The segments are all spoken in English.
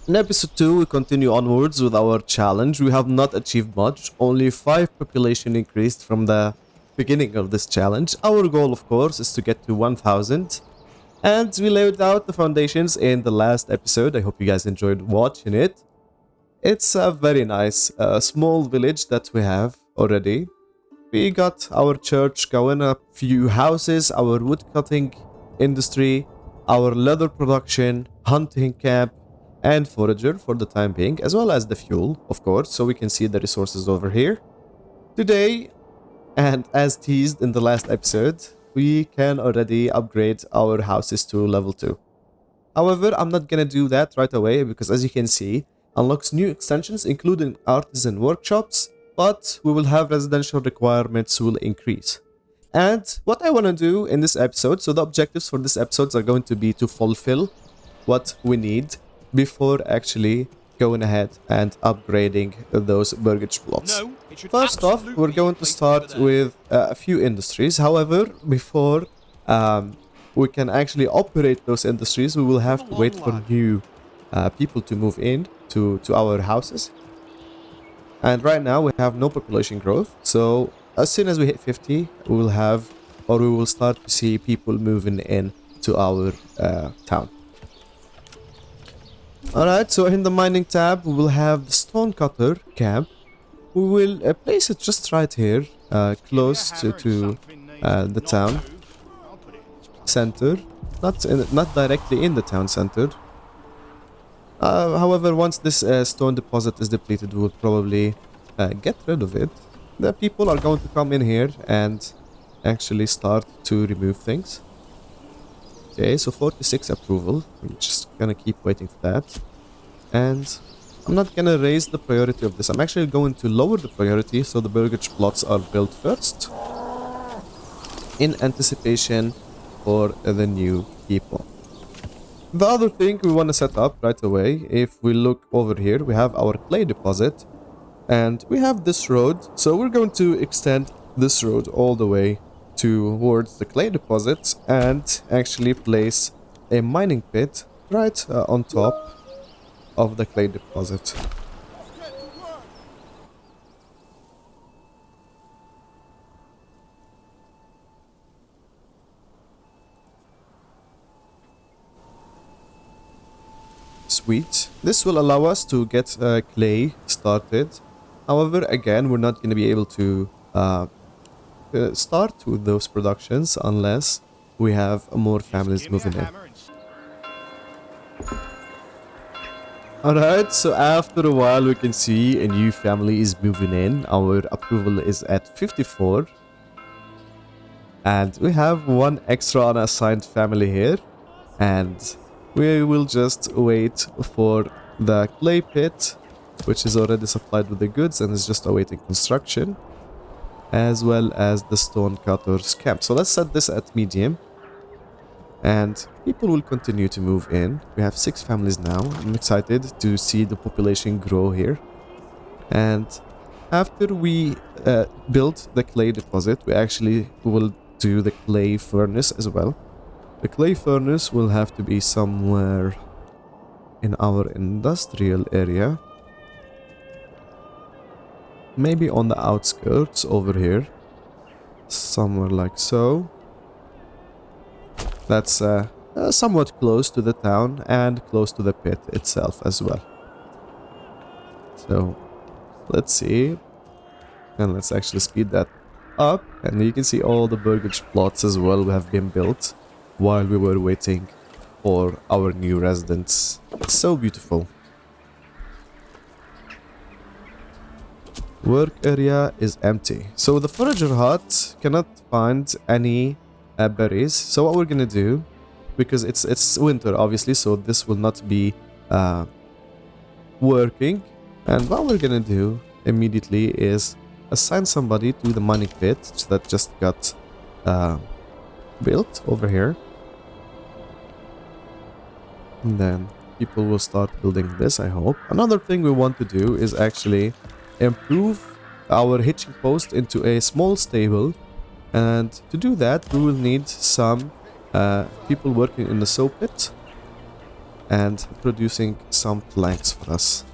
In episode 2, we continue onwards with our challenge. We have not achieved much, only 5 population increased from the beginning of this challenge. Our goal, of course, is to get to 1000. And we laid out the foundations in the last episode. I hope you guys enjoyed watching it. It's a very nice small village that we have already. We got our church going, a few houses, our woodcutting industry, our leather production, hunting camp, and forager for the time being, as well as the fuel, of course, so we can see the resources over here. Today, and as teased in the last episode, we can already upgrade our houses to level 2. However, I'm not gonna do that right away because, as you can see, unlocks new extensions including artisan workshops, but we will have residential requirements will increase. And what I want to do in this episode, so the objectives for this episodes are going to be to fulfill what we need before actually going ahead and upgrading those burgage plots. First off, we're going to start with a few industries. However, before we can actually operate those industries, we will have to wait for new people to move in to our houses. And right now we have no population growth, so as soon as we hit 50, we will have, or we will start to see people moving in to our town. Alright, so in the mining tab, we will have the stonecutter camp. We will place it just right here, close to the town center. Not directly in the town center. However, once this stone deposit is depleted, we will probably get rid of it. The people are going to come in here and actually start to remove things. Okay, so 46 approval. I'm just gonna keep waiting for that. And I'm not gonna raise the priority of this. I'm actually going to lower the priority so the burgage plots are built first, in anticipation for the new people. The other thing we want to set up right away, if we look over here, we have our clay deposit and we have this road. So we're going to extend this road all the way towards the clay deposits and actually place a mining pit right on top of the clay deposit. Sweet. This will allow us to get clay started. However, again, we're not going to be able to start with those productions unless we have more families moving in. Alright, so after a while we can see a new family is moving in. Our approval is at 54. And we have one extra unassigned family here. And we will just wait for the clay pit, which is already supplied with the goods and is just awaiting construction, as well as the stonecutter's camp. So let's set this at medium, and people will continue to move in. We have 6 families now. I'm excited to see the population grow here. And after we build the clay deposit, we actually will do the clay furnace as well. The clay furnace will have to be somewhere in our industrial area. Maybe on the outskirts over here. Somewhere like so. That's somewhat close to the town and close to the pit itself as well. So let's see. And let's actually speed that up. And you can see all the burgage plots as well have been built while we were waiting for our new residents. It's so beautiful. Work area is empty. So the forager hut cannot find any berries. So what we're gonna do, because it's winter obviously, so this will not be working. And what we're gonna do immediately is assign somebody to the mining pit that just got built over here. And then people will start building this, I hope. Another thing we want to do is actually improve our hitching post into a small stable. And to do that, we will need some people working in the soap pit. and producing some planks for us.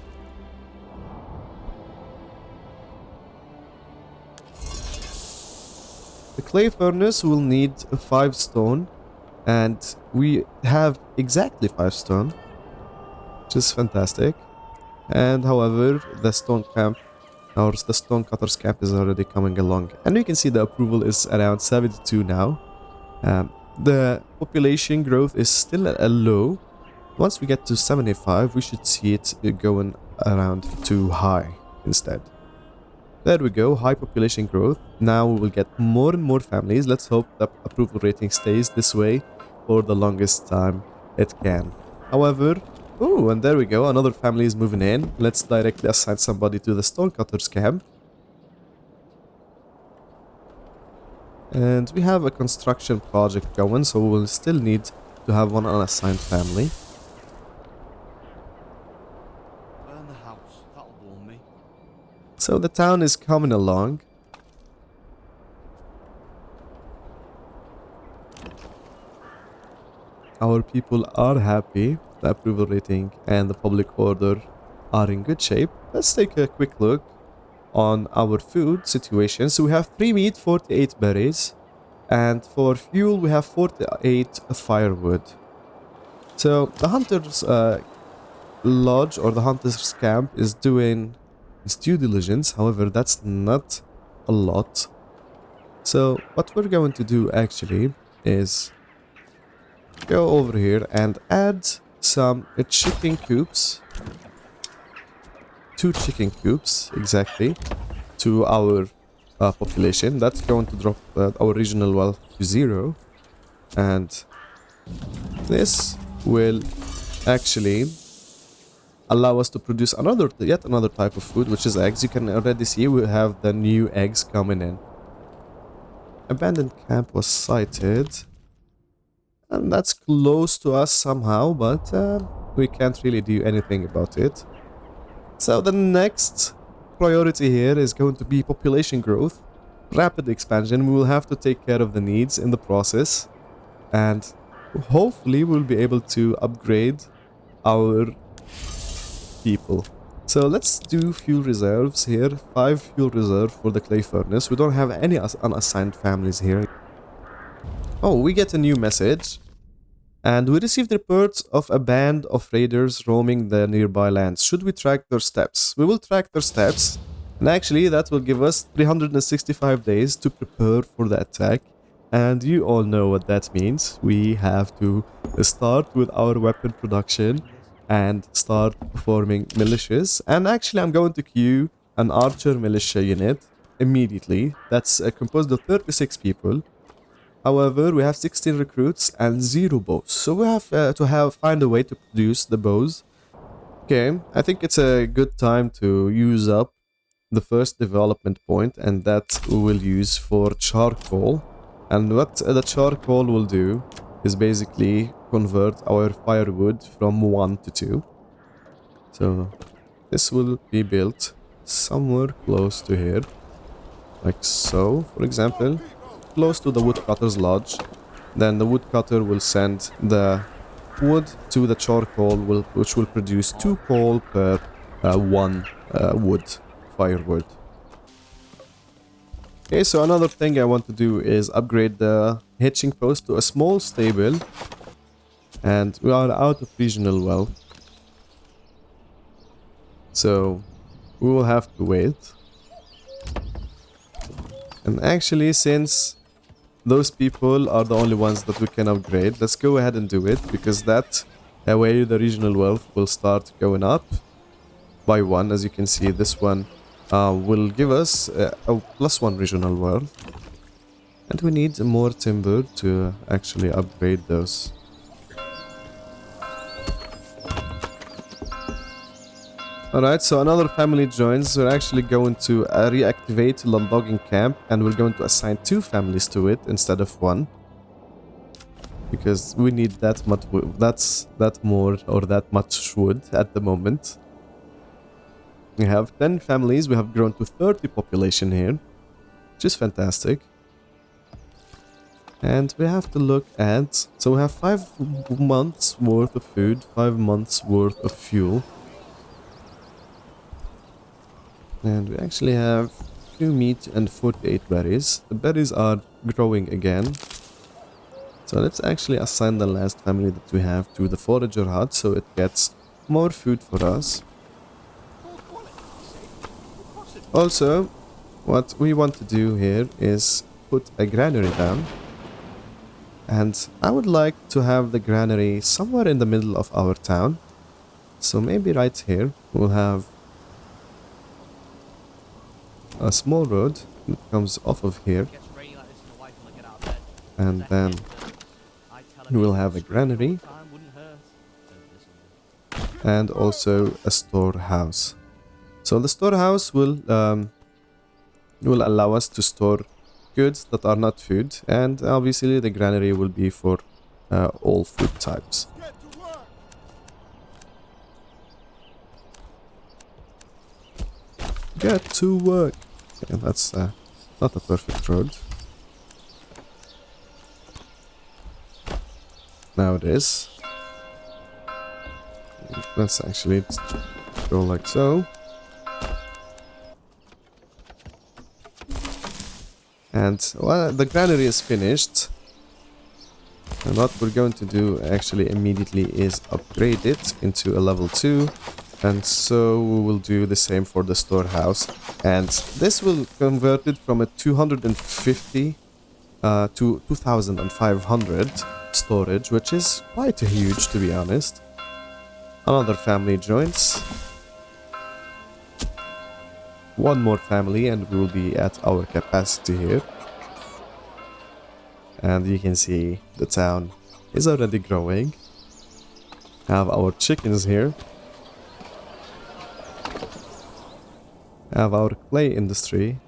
The clay furnace will need 5 stone, and we have exactly 5 stone, which is fantastic. And however, the stone camp, or the stone cutter's camp, is already coming along, and we can see the approval is around 72 now. The population growth is still a low. Once we get to 75, we should see it going around to high instead. There we go, high population growth. Now we will get more and more families. Let's hope the approval rating stays this way for the longest time it can. However, oh, and there we go, another family is moving in. Let's directly assign somebody to the stonecutter's camp. And we have a construction project going, so we will still need to have one unassigned family. Burn the house, that'll warm me. So the town is coming along. Our people are happy. The approval rating and the public order are in good shape. Let's take a quick look on our food situation. So we have 3 meat, 48 berries, and for fuel we have 48 firewood. So the hunter's lodge, or the hunter's camp, is doing its due diligence. However, that's not a lot. So what we're going to do actually is go over here and add some chicken coops, 2 chicken coops exactly, to our population. That's going to drop our regional wealth to 0, and this will actually allow us to produce yet another type of food, which is eggs. You can already see we have the new eggs coming in. Abandoned camp was sighted, and that's close to us somehow, but we can't really do anything about it. So the next priority here is going to be population growth, rapid expansion. We will have to take care of the needs in the process, and hopefully we'll be able to upgrade our people. So let's do fuel reserves here. 5 fuel reserve for the clay furnace. We don't have any unassigned families here. Oh, we get a new message, and we received reports of a band of raiders roaming the nearby lands. Should we track their steps? We will track their steps, and actually that will give us 365 days to prepare for the attack. And you all know what that means. We have to start with our weapon production and start forming militias. And actually I'm going to queue an archer militia unit immediately. That's composed of 36 people. However, we have 16 recruits and 0 bows, so we have to find a way to produce the bows. Okay, I think it's a good time to use up the first development point, and that we will use for charcoal. And what the charcoal will do is basically convert our firewood from 1 to 2. So this will be built somewhere close to here, like so, for example, close to the woodcutter's lodge. Then the woodcutter will send the wood to the charcoal, which will produce 2 coal per 1 wood firewood. Okay, so another thing I want to do is upgrade the hitching post to a small stable, and we are out of regional wealth, so we will have to wait. And actually, since those people are the only ones that we can upgrade, let's go ahead and do it, because that way the regional wealth will start going up by 1. As you can see, this one will give us a +1 regional wealth, and we need more timber to actually upgrade those. Alright, so another family joins. We're actually going to reactivate the logging camp, and we're going to assign 2 families to it instead of 1, because we need that much wood at the moment. We have 10 families. We have grown to 30 population here, which is fantastic. And we have to look at, so we have 5 months worth of food, 5 months worth of fuel. And we actually have few meat and 48 berries. The berries are growing again. So let's actually assign the last family that we have to the forager hut so it gets more food for us. Also, what we want to do here is put a granary down. And I would like to have the granary somewhere in the middle of our town. So maybe right here we'll have a small road that comes off of here. And then we'll have a granary and also a storehouse. So the storehouse will allow us to store goods that are not food, and obviously the granary will be for all food types. Get to work. Okay, that's not a perfect road. Now it is. Let's actually go like so. And well, the granary is finished. And what we're going to do actually immediately is upgrade it into a level 2. And so we will do the same for the storehouse. And this will convert it from a 250 to 2500 storage, which is quite huge, to be honest. Another family joins. One more family and we will be at our capacity here. And you can see the town is already growing. Have our chickens here. Have our clay industry.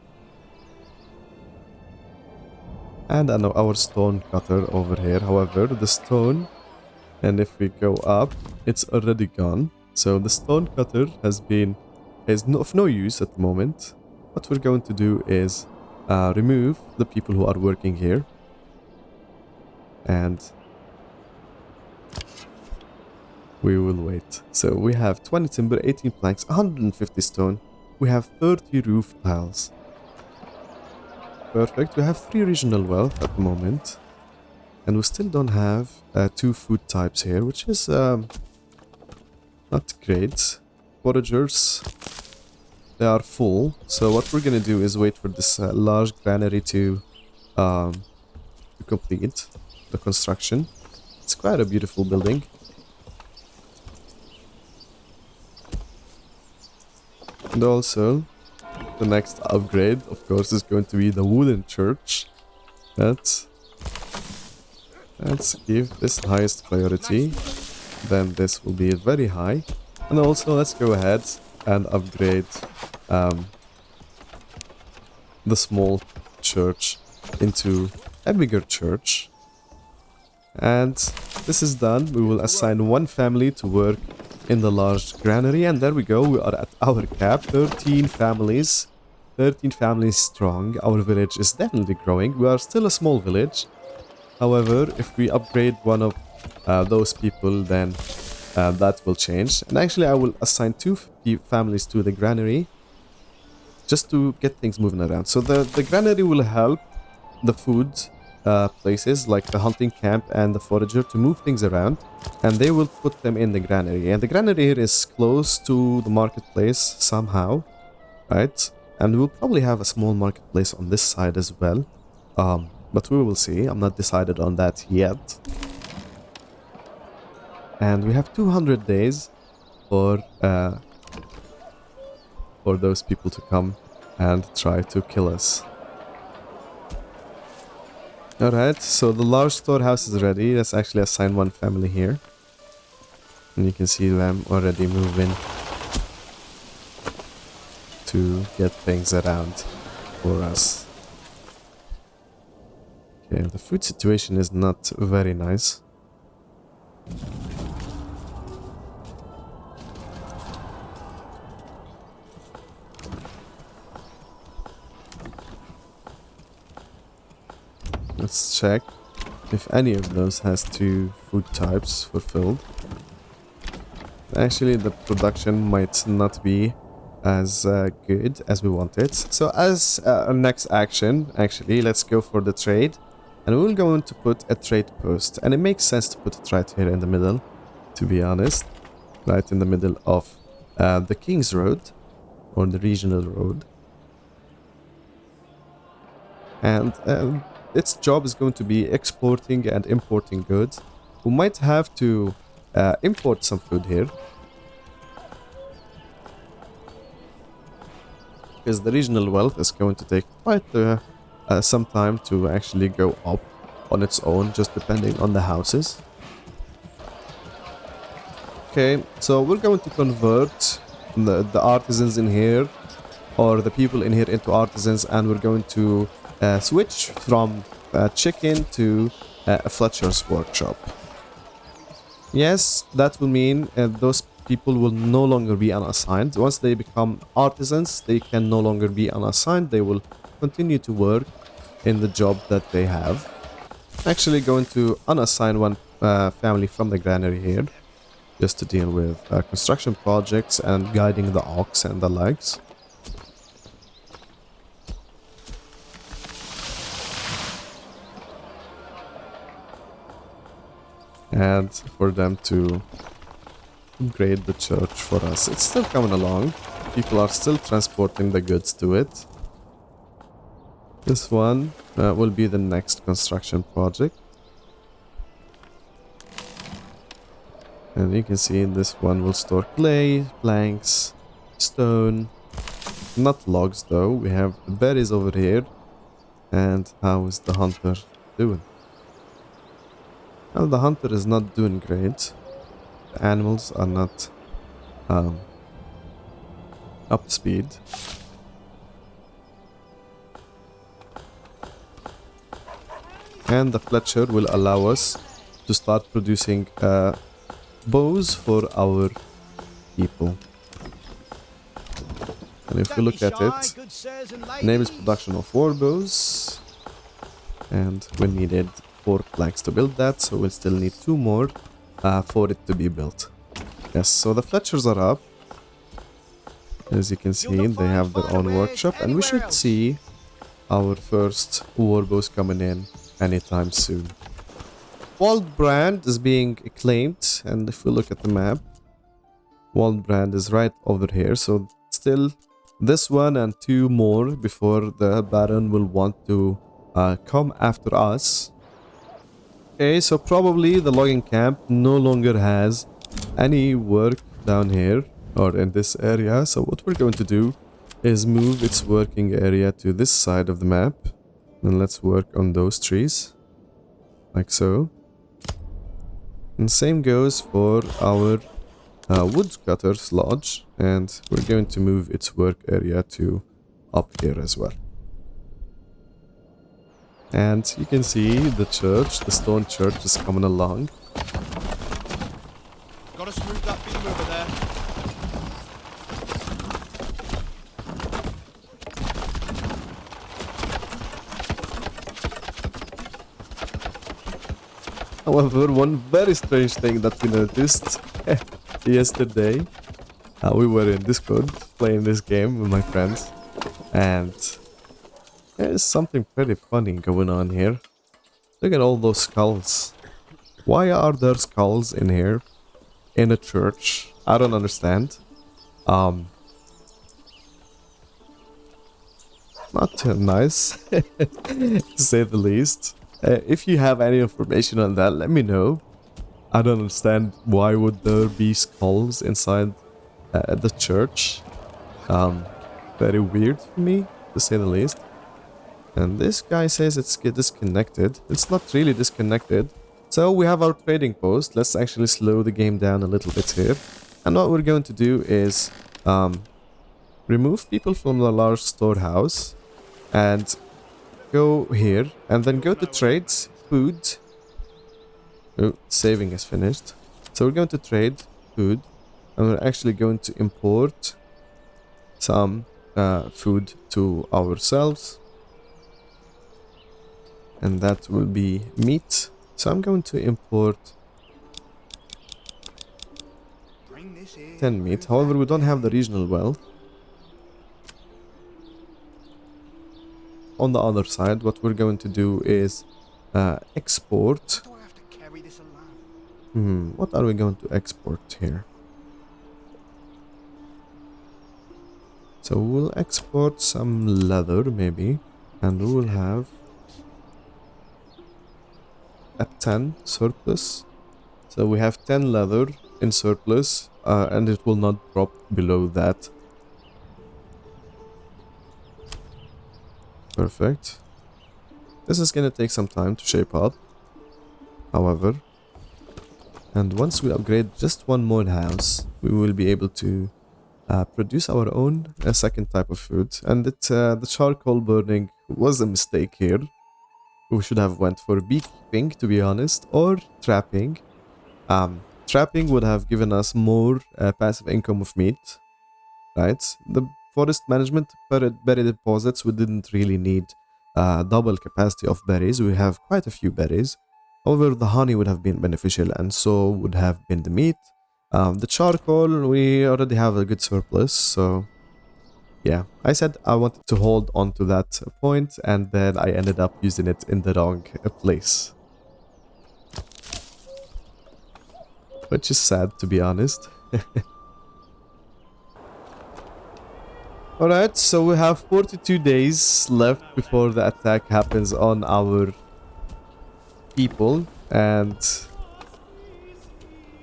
And our stone cutter over here. However, the stone, and if we go up, it's already gone. So the stone cutter is of no use at the moment. What we're going to do is remove the people who are working here. And we will wait. So we have 20 timber, 18 planks, 150 stone. We have 30 roof tiles. Perfect. We have 3 regional wealth at the moment. And we still don't have 2 food types here, which is not great. Foragers, they are full. So what we're gonna do is wait for this large granary to complete the construction. It's quite a beautiful building. And also, the next upgrade, of course, is going to be the wooden church. Let's give this highest priority. Then this will be very high. And also, let's go ahead and upgrade the small church into a bigger church. And this is done. We will assign one family to work in the large granary, and there we go. We are at our cap. 13 families. 13 families strong. Our village is definitely growing. We are still a small village. However, if we upgrade one of those people, then that will change. And actually, I will assign 2 families to the granary just to get things moving around. So the granary will help the food places like the hunting camp and the forager to move things around, and they will put them in the granary. And the granary here is close to the marketplace somehow, right? And we'll probably have a small marketplace on this side as well. But we will see. I'm not decided on that yet. And we have 200 days for those people to come and try to kill us. Alright, so the large storehouse is ready. Let's actually assign one family here. And you can see them already moving to get things around for us. Okay, the food situation is not very nice. Let's check. if any of those has 2 food types fulfilled. Actually, the production might not be as good as we wanted. So as our next action, actually, let's go for the trade. And we're going to put a trade post. And it makes sense to put it right here in the middle, to be honest. Right in the middle of the King's Road, or the regional road. And its job is going to be exporting and importing goods. We might have to import some food here, because the regional wealth is going to take quite some time to actually go up on its own, just depending on the houses. Okay, so we're going to convert the artisans in here, or the people in here, into artisans, and we're going to switch from chicken to a Fletcher's workshop. Yes, that will mean those people will no longer be unassigned. Once they become artisans, they can no longer be unassigned. They will continue to work in the job that they have. Actually going to unassign one family from the granary here, just to deal with construction projects and guiding the ox and the likes. And for them to upgrade the church for us. It's still coming along. People are still transporting the goods to it. This one will be the next construction project. And you can see this one will store clay, planks, stone. Not logs though. We have the berries over here. And how is the hunter doing? Well, the hunter is not doing great. The animals are not up to speed. And the Fletcher will allow us to start producing bows for our people. And if we look at it, name is production of 4 bows. And we needed 4 planks to build that, so we'll still need 2 more for it to be built. Yes, so the Fletchers are up. As you can see, they have their own workshop, and we should see our first warbows coming in anytime soon. Waldbrand is being claimed, and if we look at the map, Waldbrand is right over here, so still this one and 2 more before the Baron will want to come after us. Okay, so probably the logging camp no longer has any work down here or in this area, so what we're going to do is move its working area to this side of the map, and let's work on those trees like so. And same goes for our woodcutter's lodge, and we're going to move its work area to up here as well. And you can see the church, the stone church, is coming along. Gotta smooth that beam over there. However, one very strange thing that we noticed yesterday, we were in Discord playing this game with my friends, and there's something pretty funny going on here. Look at all those skulls. Why are there skulls in here? In a church? I don't understand. Not too nice, to say the least. If you have any information on that, let me know. I don't understand why would there be skulls inside the church. Very weird for me, to say the least. And this guy says it's disconnected. It's not really disconnected. So we have our trading post. Let's actually slow the game down a little bit here. And what we're going to do is remove people from the large storehouse and go here, and then go to trades, food. Oh, saving is finished. So we're going to trade food, and we're actually going to import some food to ourselves. And that will be meat. So I'm going to import Bring this here. 10 meat. However, we don't have the regional wealth. On the other side, what we're going to do is export. Do I have to carry this alone? What are we going to export here? So we'll export some leather, maybe. And we will have a 10 surplus. So we have 10 leather in surplus, and it will not drop below that. Perfect. This is gonna take some time to shape up, however. And once we upgrade just one more house, we will be able to produce our own second type of food. And the charcoal burning was a mistake here. We should have went for beekeeping, to be honest, or trapping. Trapping would have given us more passive income of meat, right? The forest management berry deposits, we didn't really need double capacity of berries. We have quite a few berries. However, the honey would have been beneficial, and so would have been the meat. The charcoal, we already have a good surplus, so yeah. I said I wanted to hold on to that point, and then I ended up using it in the wrong place. Which is sad, to be honest. Alright, so we have 42 days left before the attack happens on our people, and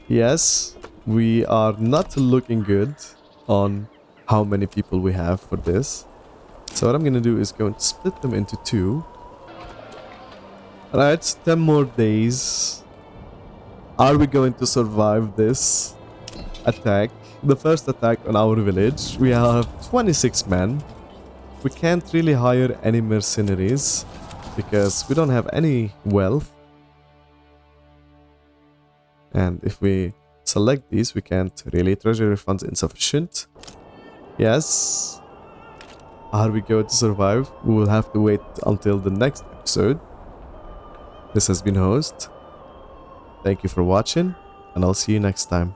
yes, we are not looking good on how many people we have for this. So what I'm gonna do is going to split them into two. Alright, 10 more days. Are we going to survive this attack? The first attack on our village. We have 26 men. We can't really hire any mercenaries because we don't have any wealth. And if we select these, we can't really. Treasury funds insufficient. Yes. Are we going to survive? We will have to wait until the next episode. This has been Host. Thank you for watching, and I'll see you next time.